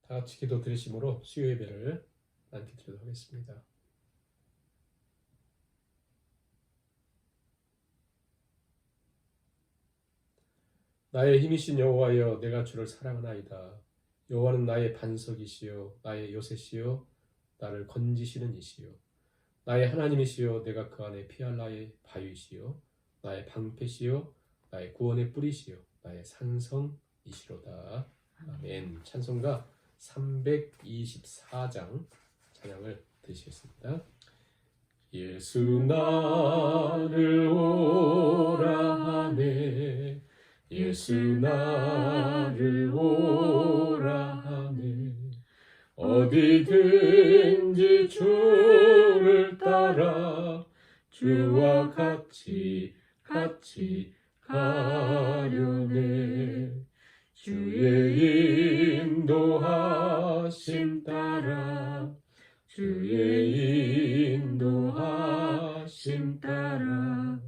다 같이 기도 드리심으로 수요 예배를 남기드리도록 하겠습니다. 나의 힘이신 여호와여, 내가 주를 사랑하나이다. 여호와는 나의 반석이시요 나의 요새시요 나를 건지시는 이시요 나의 하나님이시요 내가 그 안에 피할 나의 바위시요 나의 방패시요 나의 구원의 뿌리시요 나의 산성이시로다. 아멘. 찬송가 324장 찬양을 드리시겠습니다. 예수 나를 오라 하네, 예수 나를 오라 하네, 어디든지 주를 따라 주와 같이 가려네. 주의 인도하심 따라 주의 인도하심 따라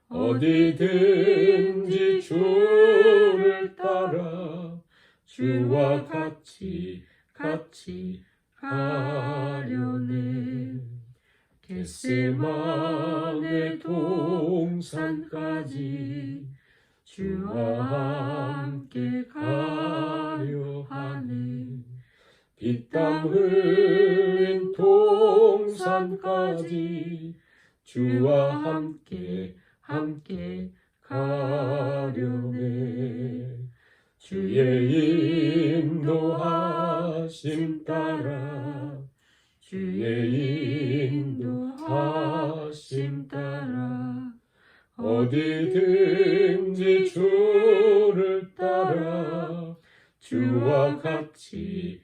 어디든지 주를 따라 주와 같이 가려네. 겟세마네 동산까지 주와 함께 가려 하네. 피땀 흘린 동산까지 주와 함께 가려네. 주의 인도하심 따라 주의 인도하심 따라 어디든지 주를 따라 주와 같이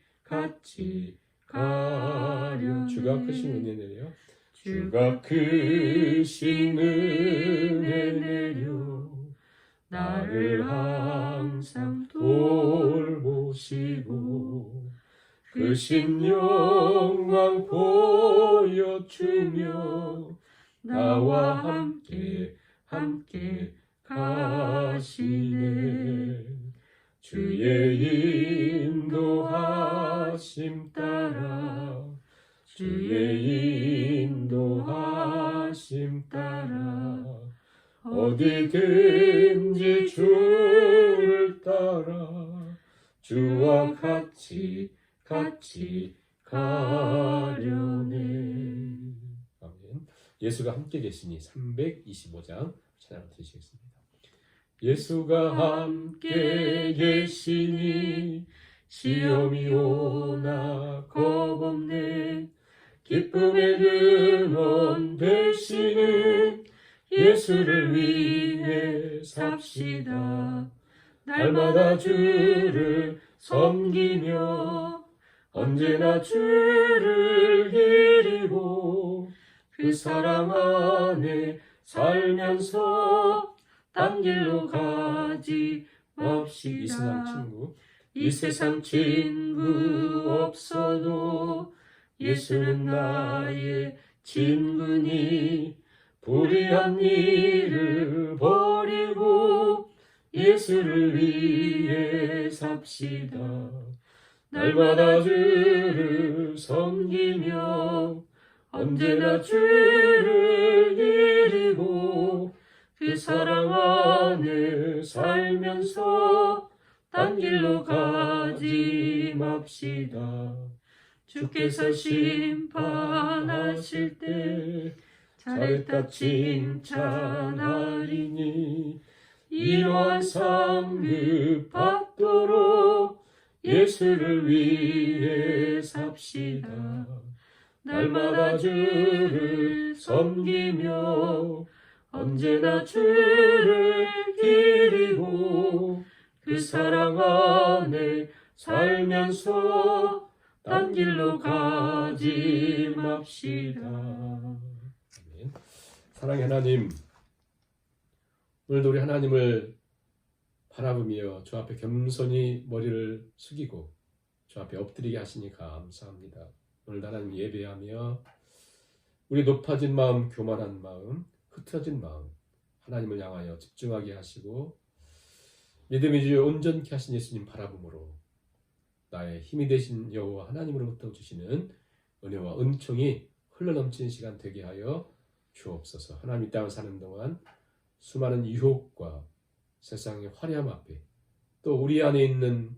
가려. 주가 크신 은혜 내려 주가 크신 은혜 내려 나를 항상 돌보시고 크신 영광 보여주며 나와 함께 가시네. 주의 인도하심 따라 주의 인도하심 따라 어디든지 주를 따라 주와 같이 가려네. 아멘. 예수가 함께 계시니 325장 찬양 드리시겠습니다. 예수가 함께 계시니 시험이 오나 겁없네. 기쁨의 근원 되시는 예수를 위해 삽시다. 날마다 주를 섬기며 언제나 주를 기리고 그 사랑 안에 살면서 딴 길로 가지 맙시다. 이 세상 친구 없어도 예수는 나의 친구니 불의한 일을 버리고 예수를 위해 삽시다. 날마다 주를 섬기며 언제나 주를 기리고 그 사랑 안에 살면서 딴 길로 가지 맙시다. 주께서 심판하실 때 잘했다 칭찬하리니 이러한 상급 받도록 예수를 위해 삽시다. 날마다 주를 섬기며 언제나 주를 기리고 그 사랑 안에 살면서 딴 길로 가지 맙시다. 아멘. 사랑의 하나님, 오늘도 우리 하나님을 바라보며 주 앞에 겸손히 머리를 숙이고 주 앞에 엎드리게 하시니 감사합니다. 오늘 하나님 예배하며 우리 높아진 마음, 교만한 마음, 흩어진 마음 하나님을 향하여 집중하게 하시고 믿음의 주여 온전케 하신 예수님 바라봄으로 나의 힘이 되신 여호와 하나님으로부터 주시는 은혜와 은총이 흘러넘치는 시간 되게 하여 주옵소서. 하나님 이 땅을 사는 동안 수많은 유혹과 세상의 화려함 앞에 또 우리 안에 있는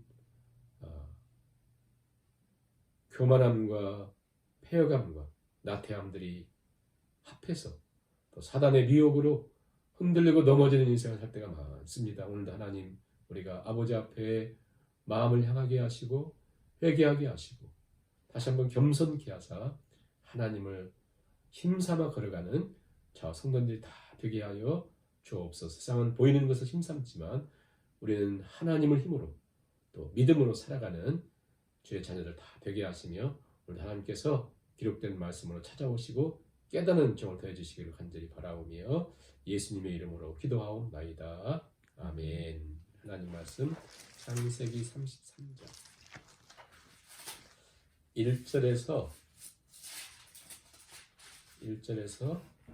교만함과 폐허감과 나태함들이 합해서 또 사단의 미혹으로 흔들리고 넘어지는 인생을 살 때가 많습니다. 오늘도 하나님 우리가 아버지 앞에 마음을 향하게 하시고 회개하게 하시고 다시 한번 겸손케 하사 하나님을 힘삼아 걸어가는 저 성도들이 다 되게 하여 주옵소서. 세상은 보이는 것을 힘삼지만 우리는 하나님을 힘으로 또 믿음으로 살아가는 주의 자녀들 다 되게 하시며 오늘 하나님께서 기록된 말씀으로 찾아오시고 깨닫는 은총을 더해 주시기를 간절히 바라오며 예수님의 이름으로 기도하옵나이다. 아멘. 하나님 말씀 창세기 33장 1절에서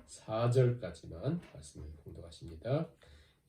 4절까지만 말씀을 공독하십니다.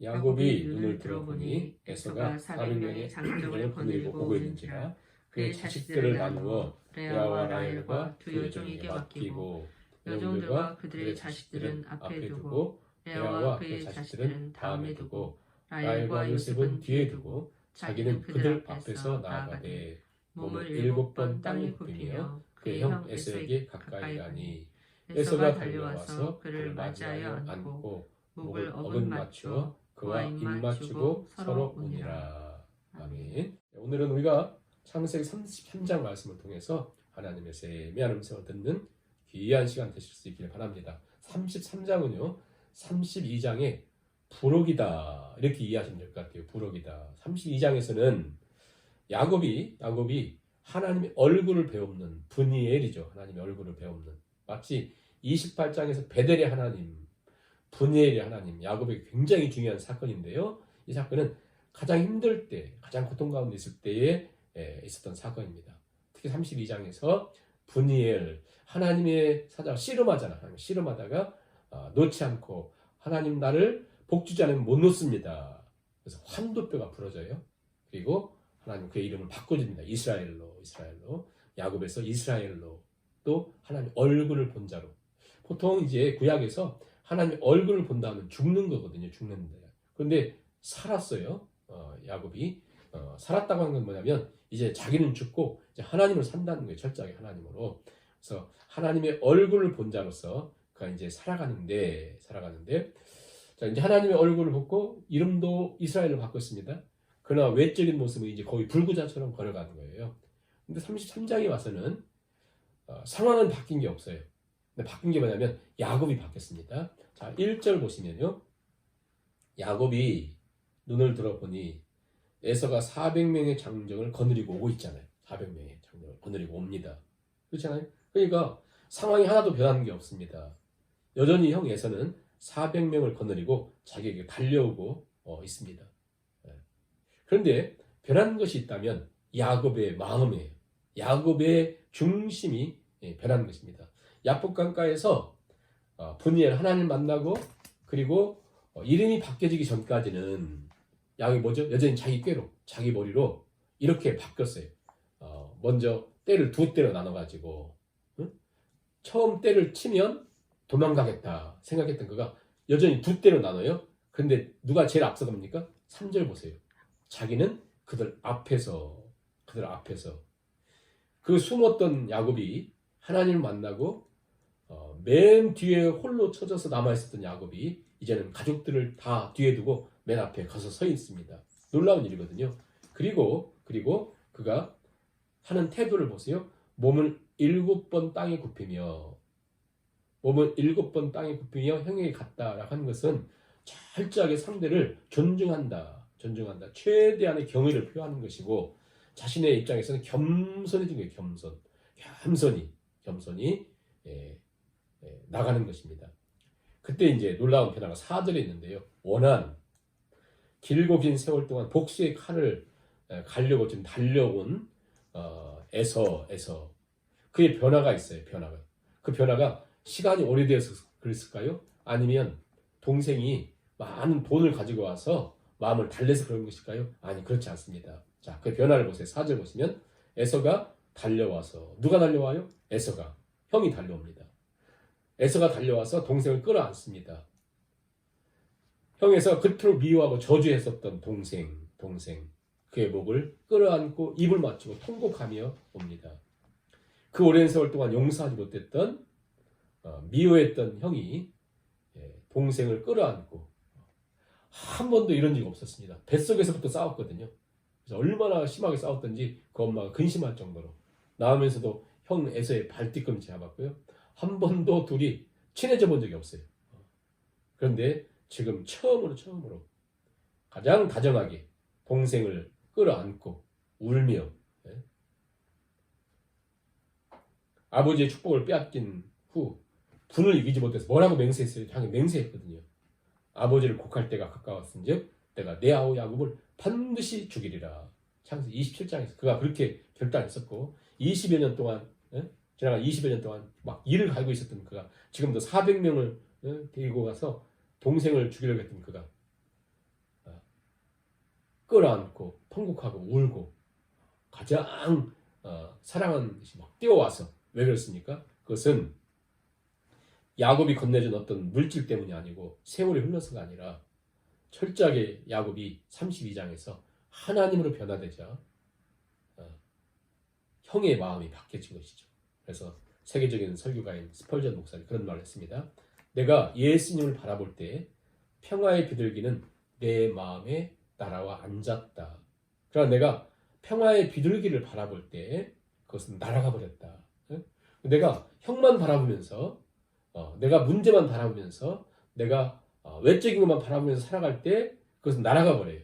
야곱이 눈을 들어보니 에서가 400명의 장정을 거느리고 오고 있는지라 그의 자식들을 나누어 레아와 라헬과 두 여종에게 맡기고 여종들과 그들의 자식들은 앞에 두고 레아와 그의 자식들은 다음에 두고 라헬과 요셉은 뒤에 두고 자기는 그들 앞에서 나아가되 몸을 7번 땅에 굽히며 그의 형 에서에게 가까이 가니 에서가 달려와서 그를 맞이하여 안고 목을 어긋 맞추어 그와 입 맞추고 서로 우니라. 아멘. 오늘은 우리가 창세기 33장 말씀을 통해서 하나님의 세미한 음성을 듣는 귀한 시간 되실 수 있기를 바랍니다. 33장은요 32장의 부록이다 이렇게 이해하시면 될 것 같아요. 부록이다. 32장에서는 야곱이 하나님의 얼굴을 배우는 분이엘이죠. 하나님의 얼굴을 배우는 마치 28장에서 베델의 하나님 분이엘의 하나님 야곱에게 굉장히 중요한 사건인데요. 이 사건은 가장 힘들 때 가장 고통 가운데 있을 때에 있었던 사건입니다. 특히 32장에서 분이엘 하나님의 사자가 씨름하잖아. 씨름하다가 놓지 않고 하나님 나를 복주지 않으면 못 놓습니다. 그래서 환도뼈가 부러져요. 그리고 하나님 그의 이름을 바꿔줍니다. 이스라엘로 야곱에서 이스라엘로 또 하나님 얼굴을 본 자로. 보통 이제 구약에서 하나님 얼굴을 본다면 죽는 거거든요. 죽는데. 그런데 살았어요. 야곱이 살았다고 하는 건 뭐냐면 이제 자기는 죽고 이제 하나님을 산다는 거예요. 철저하게 하나님으로. 그래서 하나님의 얼굴을 본 자로서 그가 이제 살아가는데 자 이제 하나님의 얼굴을 보고 이름도 이스라엘로 바꿨습니다. 그러나 외적인 모습은 이제 거의 불구자처럼 걸어가는 거예요. 근데 33장에 와서는 상황은 바뀐 게 없어요. 근데 바뀐 게 뭐냐면 야곱이 바뀌었습니다. 자 1절 보시면요. 야곱이 눈을 들어보니 에서가 400명의 장정을 거느리고 오고 있잖아요. 400명의 장정을 거느리고 옵니다. 그렇잖아요. 그러니까 상황이 하나도 변하는 게 없습니다. 여전히 형 에서는 400명을 거느리고 자기에게 달려오고 있습니다. 그런데 변한 것이 있다면 야곱의 마음이에요. 야곱의 중심이 변한 것입니다. 야복 강가에서 분이엘 하나님을 만나고 그리고 이름이 바뀌어지기 전까지는 야곱이 뭐죠? 여전히 자기 꾀로 자기 머리로 이렇게 바뀌었어요. 먼저 때를 두 때로 나눠가지고 처음 때를 치면 도망가겠다 생각했던 그가 여전히 두 때로 나눠요. 그런데 누가 제일 앞서갑니까? 3절 보세요. 자기는 그들 앞에서 그 숨었던 야곱이 하나님을 만나고 맨 뒤에 홀로 쳐져서 남아있었던 야곱이 이제는 가족들을 다 뒤에 두고 맨 앞에 가서 서 있습니다. 놀라운 일이거든요. 그리고 그가 하는 태도를 보세요. 몸을 7번 땅에 굽히며 형에게 갔다라고 하는 것은 철저하게 상대를 존중한다. 최대한의 경의를 표하는 것이고 자신의 입장에서는 겸손해진 거예요. 겸손히 나가는 것입니다. 그때 이제 놀라운 변화가 4절에 있는데요. 원한 길고 긴 세월 동안 복수의 칼을 가려고 지금 달려온 에서 그의 변화가 있어요. 그 변화가 시간이 오래되어서 그랬을까요? 아니면 동생이 많은 돈을 가지고 와서 마음을 달래서 그런 것일까요? 아니 그렇지 않습니다. 자, 그 변화를 보세요. 4절 보시면 에서가 달려와서 누가 달려와요? 에서가 형이 달려옵니다. 에서가 달려와서 동생을 끌어안습니다. 형에서 그토록 미워하고 저주했었던 동생 그의 목을 끌어안고 입을 맞추고 통곡하며 옵니다. 그 오랜 세월 동안 용서하지 못했던 미워했던 형이 동생을 끌어안고 한 번도 이런 적이 없었습니다. 뱃속에서부터 싸웠거든요. 그래서 얼마나 심하게 싸웠던지 그 엄마가 근심할 정도로 나오면서도 형 에서의 발뒤꿈치 잡았고요. 한 번도 둘이 친해져 본 적이 없어요. 그런데 지금 처음으로 가장 다정하게 동생을 끌어안고 울며 아버지의 축복을 빼앗긴 후 분을 이기지 못해서 뭐라고 맹세했어요? 당연히 맹세했거든요. 아버지를 곡할 때가 가까웠은즉 내가 내 아우 야곱을 반드시 죽이리라. 창세기 27장에서 그가 그렇게 결단했었고 20여 년 동안 지나간 20여 년 동안 막 일을 갈고 있었던 그가 지금도 400명을 데리고 가서 동생을 죽이려고 했던 그가 끌어안고 통곡하고 울고 가장 사랑하는 듯이 막 뛰어와서 왜 그랬습니까? 그것은 야곱이 건네준 어떤 물질 때문이 아니고 세월이 흘러서가 아니라 철저하게 야곱이 32장에서 하나님으로 변화되자 형의 마음이 바뀌어진 것이죠. 그래서 세계적인 설교가인 스펄전 목사님 그런 말을 했습니다. 내가 예수님을 바라볼 때 평화의 비둘기는 내 마음에 날아와 앉았다. 그러나 내가 평화의 비둘기를 바라볼 때 그것은 날아가 버렸다. 내가 형만 바라보면서 내가 문제만 바라보면서 내가 외적인 것만 바라보면서 살아갈 때 그것은 날아가 버려요.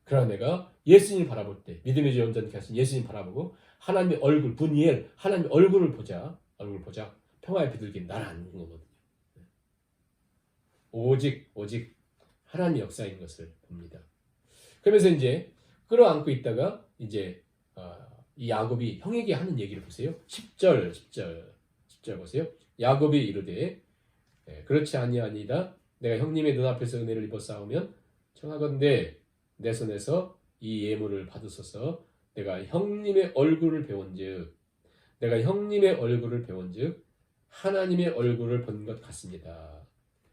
그러나 내가 예수님 바라볼 때 믿음의 주 온전케 하신 예수님 바라보고 하나님의 얼굴 분이엘 하나님의 얼굴을 보자 평화의 비둘기는 날아앉는 거거든요. 오직 하나님의 역사인 것을 봅니다. 그러면서 이제 끌어안고 있다가 이제 이 야곱이 형에게 하는 얘기를 보세요. 10절 보세요. 야곱이 이르되 그렇지 아니하니이다. 내가 형님의 눈앞에서 은혜를 입어 싸우면 청하건대 내 손에서 이 예물을 받으소서. 내가 형님의 얼굴을 배운즉 하나님의 얼굴을 본 것 같습니다.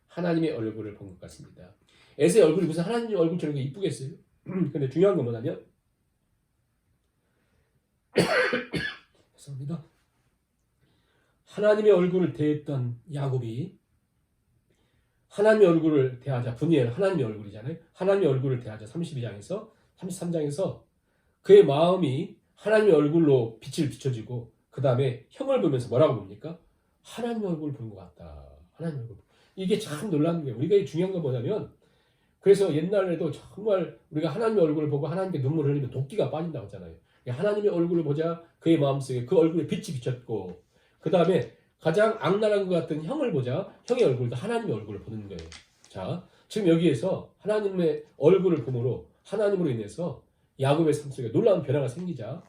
하나님의 얼굴을 본 것 같습니다. 에서의 얼굴이 무슨 하나님의 얼굴처럼 이쁘겠어요? 근데 중요한 건 뭐냐면 죄송합니다. 하나님의 얼굴을 대했던 야곱이 하나님의 얼굴을 대하자 분이엘 하나님의 얼굴이잖아요. 하나님의 얼굴을 대하자 32장에서 33장에서 그의 마음이 하나님의 얼굴로 빛을 비춰지고 그 다음에 형을 보면서 뭐라고 봅니까? 하나님의 얼굴을 본 것 같다. 하나님의 얼굴. 이게 참 놀라운 거예요. 우리가 중요한 건 뭐냐면 그래서 옛날에도 정말 우리가 하나님의 얼굴을 보고 하나님께 눈물을 흘리면 도끼가 빠진다고 하잖아요. 하나님의 얼굴을 보자 그의 마음속에 그 얼굴에 빛이 비쳤고 그 다음에 가장 악랄한 것 같은 형을 보자 형의 얼굴도 하나님의 얼굴을 보는 거예요. 자, 지금 여기에서 하나님의 얼굴을 보므로 하나님으로 인해서 야곱의 삶 속에 놀라운 변화가 생기자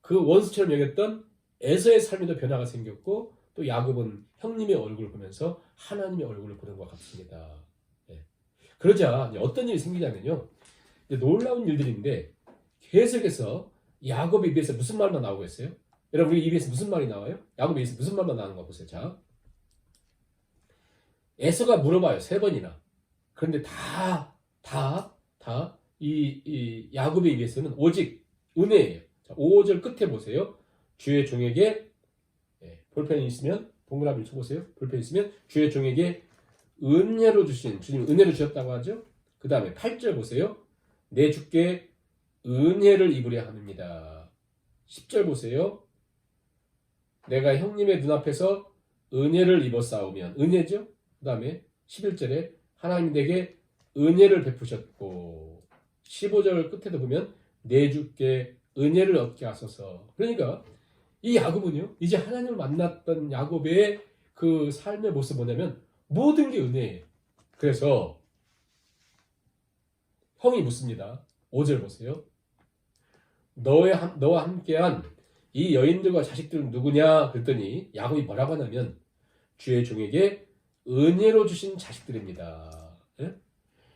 그 원수처럼 여겼던 에서의 삶에도 변화가 생겼고 또 야곱은 형님의 얼굴을 보면서 하나님의 얼굴을 보는 것 같습니다. 그러자 어떤 일이 생기냐면요. 놀라운 일들인데 계속해서 야곱의 입에서 무슨 말만 나오고 있어요? 여러분 우리 입에서 무슨 말이 나와요? 야곱의 입에서 무슨 말만 나오는 거 보세요. 자, 에서가 물어봐요. 3번이나. 그런데 이 야곱의 입에서는 오직 은혜예요. 자, 5절 끝에 보세요. 주의 종에게 볼펜이 있으면 동그라미를 쳐보세요. 볼펜이 있으면 주의 종에게 은혜로 주신 주님 은혜로 주셨다고 하죠. 그 다음에 8절 보세요. 내 주께 은혜를 입으려 합니다. 10절 보세요. 내가 형님의 눈앞에서 은혜를 입어 싸우면 은혜죠. 그 다음에 11절에 하나님 내게 은혜를 베푸셨고 15절 끝에도 보면 내 주께 은혜를 얻게 하소서. 그러니까 이 야곱은요 이제 하나님을 만났던 야곱의 그 삶의 모습 뭐냐면 모든 게 은혜예요. 그래서 형이 묻습니다. 5절 보세요. 너와 함께한 이 여인들과 자식들은 누구냐 그랬더니 야곱이 뭐라고 하냐면 주의 종에게 은혜로 주신 자식들입니다.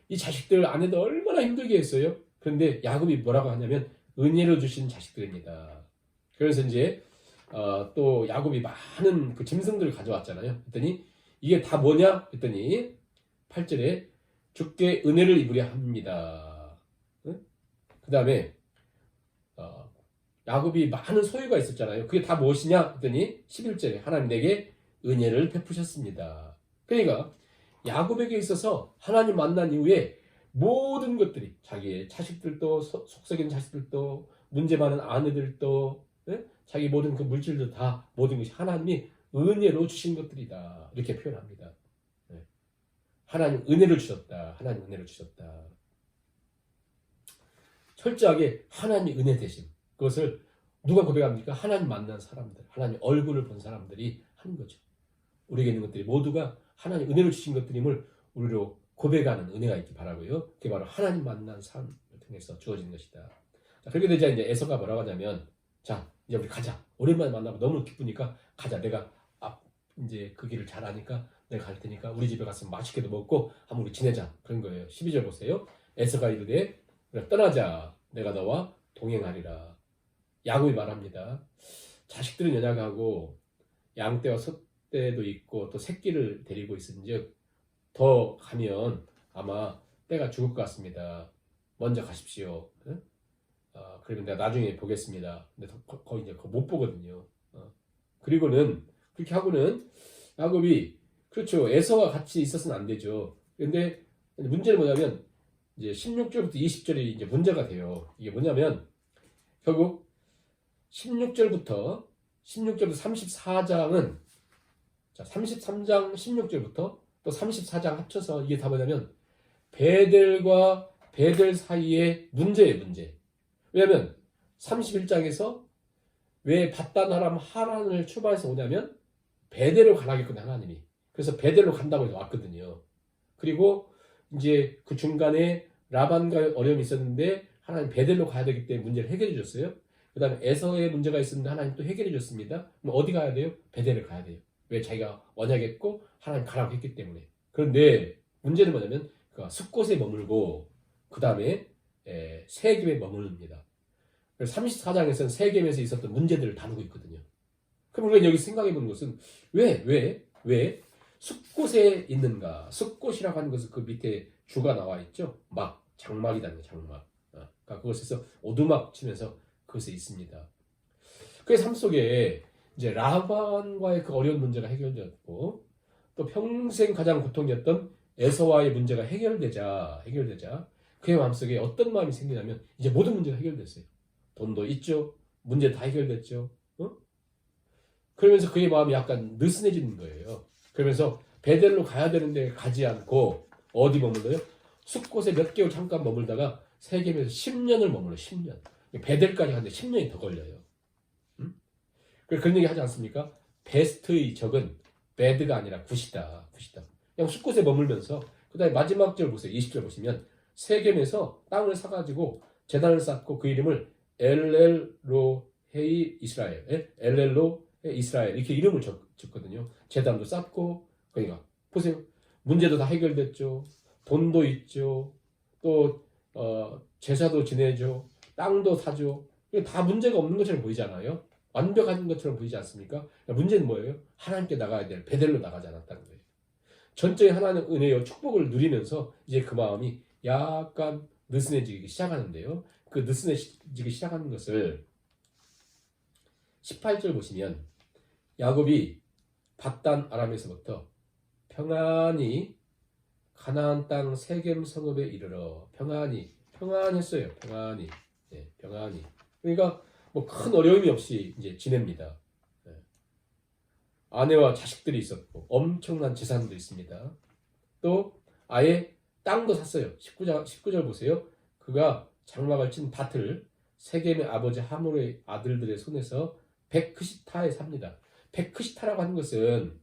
이 자식들 아내도 얼마나 힘들게 했어요. 그런데 야곱이 뭐라고 하냐면 은혜로 주신 자식들입니다. 그래서 이제 또 야곱이 많은 그 짐승들을 가져왔잖아요. 그랬더니 이게 다 뭐냐? 그랬더니 8절에 주께 은혜를 입으려 합니다. 응? 그 다음에 야곱이 많은 소유가 있었잖아요. 그게 다 무엇이냐? 그랬더니 11절에 하나님 내게 은혜를 베푸셨습니다. 그러니까 야곱에게 있어서 하나님 만난 이후에 모든 것들이 자기의 자식들도 속썩이는 자식들도 문제 많은 아내들도 자기 모든 그 물질도 다 모든 것이 하나님이 은혜로 주신 것들이다. 이렇게 표현합니다. 하나님 은혜를 주셨다. 하나님 은혜를 주셨다. 철저하게 하나님이 은혜 되심. 그것을 누가 고백합니까? 하나님 만난 사람들, 하나님 얼굴을 본 사람들이 하는 거죠. 우리에게 있는 것들이 모두가 하나님 은혜를 주신 것들임을 우리로 고백하는 은혜가 있기 바라고요. 그게 바로 하나님 만난 삶을 통해서 주어지는 것이다. 자, 그렇게 되자 이제 에서가 뭐라고 하냐면, 자, 이제 우리 가자. 오랜만에 만나고 너무 기쁘니까 가자. 내가 이제 그 길을 잘 아니까 내가 갈 테니까 우리 집에 가서 맛있게도 먹고 한번 우리 지내자. 그런 거예요. 12절 보세요. 에서가 이르되 떠나자. 내가 너와 동행하리라. 야곱이 말합니다. 자식들은 연약하고 양떼와 소떼도 있고 또 새끼를 데리고 있은즉 더 가면 아마 때가 죽을 것 같습니다. 먼저 가십시오. 그러면 내가 나중에 보겠습니다. 근데 거의 이제 못 보거든요. 그리고는 그렇게 하고는 야곱이 그렇죠. 에서와 같이 있었으면 안 되죠. 근데 문제는 뭐냐면 이제 16절부터 20절이 이제 문제가 돼요. 이게 뭐냐면 결국 16절부터 34장은 자, 33장 16절부터 또 34장 합쳐서 이게 다 뭐냐면 베델과 베델 사이의 문제예요, 문제. 왜냐면 31장에서 왜 밧단 아람 하란을 출발해서 오냐면 베델로 가라겠거든요, 하나님이. 그래서 베델로 간다고 해서 왔거든요. 그리고 이제 그 중간에 라반과 어려움이 있었는데 하나님 베델로 가야 되기 때문에 문제를 해결해 줬어요. 그 다음에 에서의 문제가 있었는데 하나님 또 해결해 줬습니다. 그럼 어디 가야 돼요? 베델을 가야 돼요. 왜? 자기가 언약했고 하나님 가라고 했기 때문에. 그런데 문제는 뭐냐면 숫곳에 머물고 그 다음에 세겜에 머무릅니다. 34장에서는 세겜에서 있었던 문제들을 다루고 있거든요. 그럼 우리가 여기 생각해 보는 것은 왜 숫곳에 있는가? 숫곳이라고 하는 것은 그 밑에 주가 나와 있죠. 장막이라는 장막. 그러니까 그것에서 오두막 치면서 그것에 있습니다. 그의 삶 속에 이제 라반과의 그 어려운 문제가 해결되었고 또 평생 가장 고통이었던 에서와의 문제가 해결되자 그의 마음속에 어떤 마음이 생기냐면 이제 모든 문제가 해결됐어요. 돈도 있죠. 문제 다 해결됐죠. 그러면서 그의 마음이 약간 느슨해지는 거예요. 그러면서 베델로 가야 되는데 가지 않고 어디 머물러요? 숲곳에 몇 개월 잠깐 머물다가 세겜에서 10년을 머물러 10년. 베델까지 가는데 10년이 더 걸려요. 그런 얘기 하지 않습니까? 베스트의 적은 배드가 아니라 굿이다. 그냥 숲곳에 머물면서 그 다음에 마지막 절 보세요. 20절 보시면 세겜에서 땅을 사가지고 제단을 쌓고 그 이름을 엘렐로헤이 이스라엘 엘렐로헤이 이스라엘 이렇게 이름을 짓거든요. 제단도 쌓고 그러니까 보세요. 문제도 다 해결됐죠. 돈도 있죠. 또 제사도 지내죠. 땅도 사죠. 다 문제가 없는 것처럼 보이잖아요. 완벽한 것처럼 보이지 않습니까? 그러니까 문제는 뭐예요? 하나님께 나가야 될 베델로 나가지 않았다는 거예요. 전적인 하나님의 은혜와 축복을 누리면서 이제 그 마음이 약간 느슨해지기 시작하는데요. 그 느슨해지기 시작하는 것을 18절 보시면 야곱이 밧단 아람에서부터 평안히 가나안 땅 세겜 성읍에 이르러 평안했어요. 평안히. 그러니까 뭐 큰 어려움이 없이 이제 지냅니다. 아내와 자식들이 있었고 엄청난 재산도 있습니다. 또 아예 땅도 샀어요. 19절 보세요. 그가 장막을 친 밭을 세겜의 아버지 하몰의 아들들의 손에서 백크시타에 삽니다. 백크시타라고 하는 것은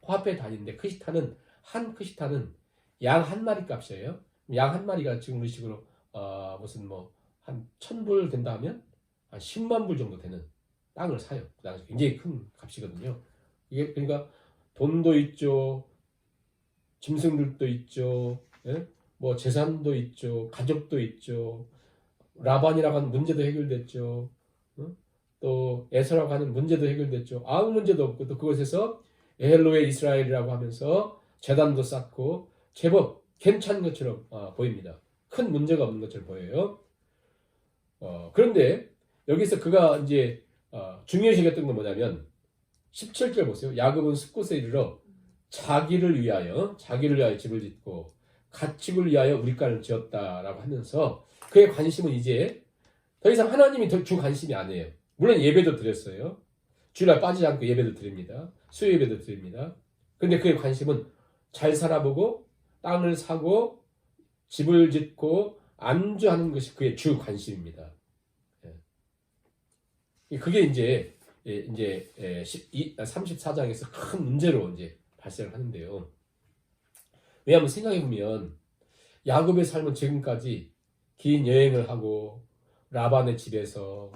화폐 단위인데 한 크시타는 양 한 마리 값이에요. 양 한 마리가 지금 우리 식으로 무슨 뭐 한 1000불 된다 하면 한 10만 불 정도 되는 땅을 사요. 그 당시 굉장히 큰 값이거든요. 이게 그러니까 돈도 있죠. 짐승들도 있죠. 뭐 재산도 있죠. 가족도 있죠. 라반이라고 하는 문제도 해결됐죠. 또 에서라고 하는 문제도 해결됐죠. 아무 문제도 없고 또 그곳에서 엘로의 이스라엘이라고 하면서 제단도 쌓고 제법 괜찮은 것처럼 보입니다. 큰 문제가 없는 것처럼 보여요. 그런데 여기서 그가 이제 중요시 여겼던 건 뭐냐면 17절 보세요. 야곱은 숫곳에 이르러 자기를 위하여 집을 짓고 가축을 위하여 우리가를 지었다라고 하면서 그의 관심은 이제 더 이상 하나님이 주 관심이 아니에요. 물론 예배도 드렸어요. 주일날 빠지지 않고 예배도 드립니다. 수요 예배도 드립니다. 근데 그의 관심은 잘 살아보고 땅을 사고 집을 짓고 안주하는 것이 그의 주 관심입니다. 그게 이제 34장에서 큰 문제로 이제 발생을 하는데요. 왜냐하면 생각해 보면 야곱의 삶은 지금까지 긴 여행을 하고 라반의 집에서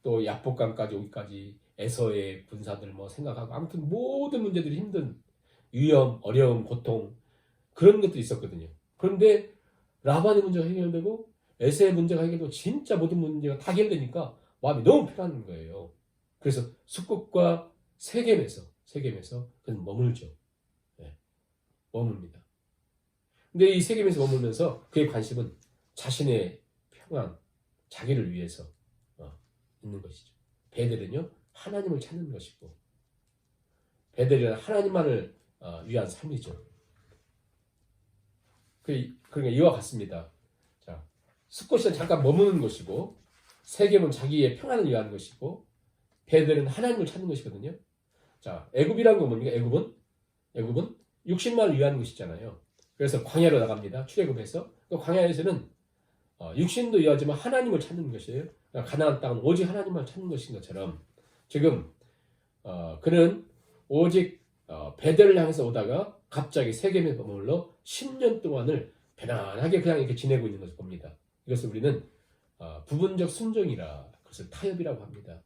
또 야복강까지 오기까지 에서의 군사들 뭐 생각하고 아무튼 모든 문제들이 힘든 위험, 어려움, 고통 그런 것들이 있었거든요. 그런데 라반의 문제가 해결되고 에서의 문제가 해결되고 진짜 모든 문제가 다 해결되니까 마음이 너무 편한 거예요. 그래서 숙국과 세겜에서 그는 머물죠. 네, 머뭅니다. 근데 이 세겜에서 머물면서 그의 관심은 자신의 평안, 자기를 위해서 있는 것이죠. 베델은요 하나님을 찾는 것이고 베델은 하나님만을 위한 삶이죠. 그러니까 이와 같습니다. 자, 숫곳은 잠깐 머무는 것이고 세겜은 자기의 평안을 위한 것이고 베델은 하나님을 찾는 것이거든요. 자, 애굽이란 건 뭡니까? 애굽은 육신만을 위한 것이잖아요. 그래서 광야로 나갑니다. 출애굽해서 그 광야에서는 육신도 위하지만 하나님을 찾는 것이에요. 그러니까 가나안 땅은 오직 하나님만 찾는 것인 것처럼 지금 그는 오직 베델을 향해서 오다가 갑자기 세겜에 머물러 10년 동안을 편안하게 그냥 이렇게 지내고 있는 것을 봅니다. 이것을 우리는 부분적 순종이라 그것을 타협이라고 합니다.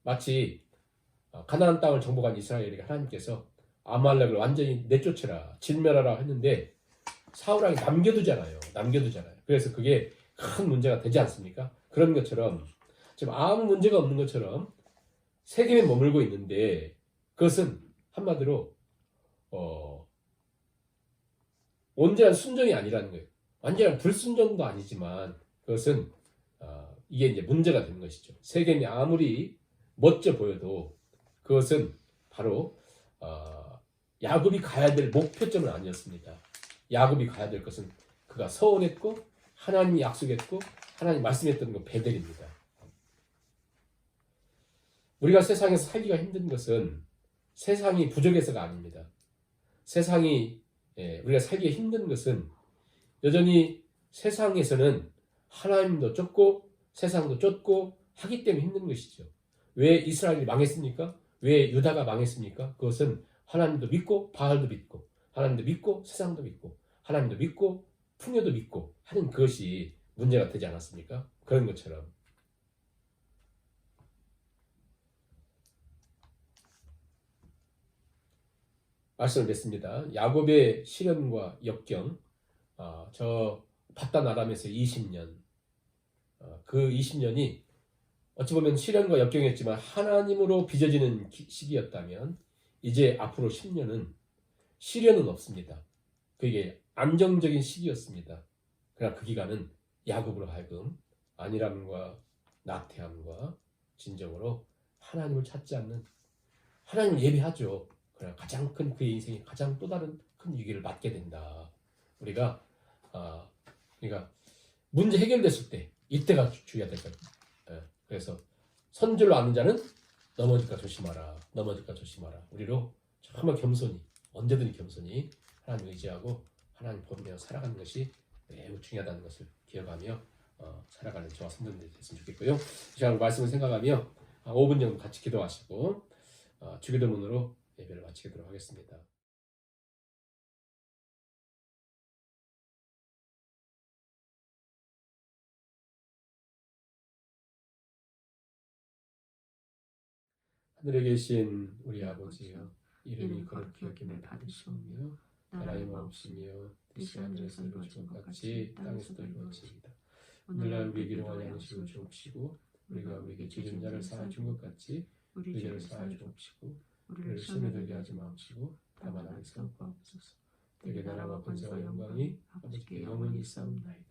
마치 가나안 땅을 정복한 이스라엘에게 하나님께서 아말렉을 완전히 내쫓으라 진멸하라 했는데 사울왕이 남겨두잖아요. 그래서 그게 큰 문제가 되지 않습니까? 그런 것처럼 지금 아무 문제가 없는 것처럼 세겜에 머물고 있는데 그것은 한마디로 온전한 순종이 아니라는 거예요. 완전한 불순종도 아니지만 그것은 이게 이제 문제가 되는 것이죠. 세겜이 아무리 멋져 보여도 그것은 바로 야곱이 가야 될 목표점은 아니었습니다. 야곱이 가야 될 것은 그가 서원했고 하나님이 약속했고 하나님 말씀했던 그 베델입니다. 우리가 세상에서 살기가 힘든 것은 세상이 부족해서가 아닙니다. 우리가 살기가 힘든 것은 여전히 세상에서는 하나님도 쫓고 세상도 쫓고 하기 때문에 힘든 것이죠. 왜 이스라엘이 망했습니까? 왜 유다가 망했습니까? 그것은 하나님도 믿고 바알도 믿고 하나님도 믿고 세상도 믿고 하나님도 믿고 풍요도 믿고 하는 그것이 문제가 되지 않았습니까? 그런 것처럼 말씀을 냈습니다. 야곱의 시련과 역경 저 바단 아람에서 20년 그 20년이 어찌 보면 시련과 역경이었지만 하나님으로 빚어지는 시기였다면 이제 앞으로 10년은 시련은 없습니다. 그게 안정적인 시기였습니다. 그러나 그 기간은 야곱으로 하여금 안일함과 나태함과 진정으로 하나님을 찾지 않는 하나님을 예배하죠. 그러나 가장 큰 그의 인생이 가장 또 다른 큰 위기를 맞게 된다. 우리가 그러니까 문제 해결됐을 때 이때가 주의해야 될 거예요. 그래서 선줄로 아는 자는 넘어질까 조심하라. 우리로 정말 겸손히 언제든 겸손히 하나님 의지하고 하나님 보며 살아가는 것이 매우 중요하다는 것을 기억하며 살아가는 저와 성도님들이 됐으면 좋겠고요. 이 시간 말씀을 생각하며 5분 정도 같이 기도하시고 주기도문으로 예배를 마치도록 하겠습니다. 하늘에 계신 우리 아버지여, 이름이 거룩히 여김을 받으시오며 나라의 마옵시며 뜻이 하늘에서 이루어진 것 같이 땅에서도 이루어집니다. 오늘날 우리에게 일용할 양식을 주옵시고 우리가 우리에게 죄진 자를 사하준 것 같이 우리 죄를 사하 주옵시고 우리를 시험에 들게 하지 마옵시고 다만 악에서 구하옵소서. 대개 나라와 권세와 영광이 아버지께 영원히 있사옵나이다.